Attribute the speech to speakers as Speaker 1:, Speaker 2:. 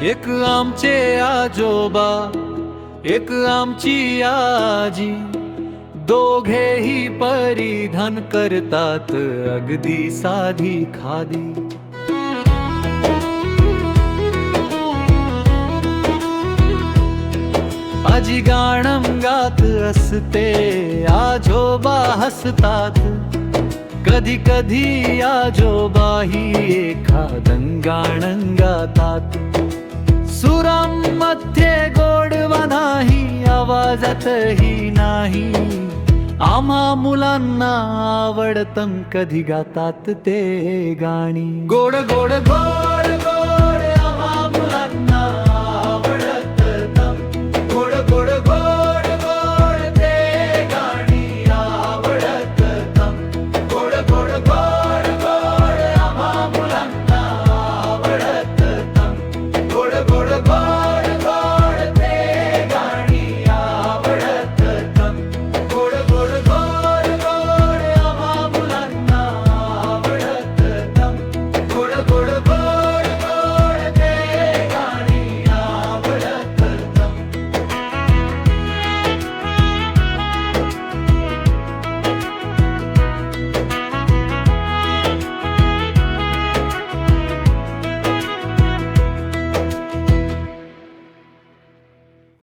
Speaker 1: एक आमचे आजोबा, एक आमची आजी, दोघेही परिधान करतात अगदी साधी खादी. आजी गाणं गात असते, आजोबा हसतात. कधी कधी आजोबाही एखादं गाणं गातात. सुरांमध्ये गोडवा नाही, आवाजातही नाही. आम्हा मुलांना आवडतं कधी गातात ते गाणी. गोड गोड गोड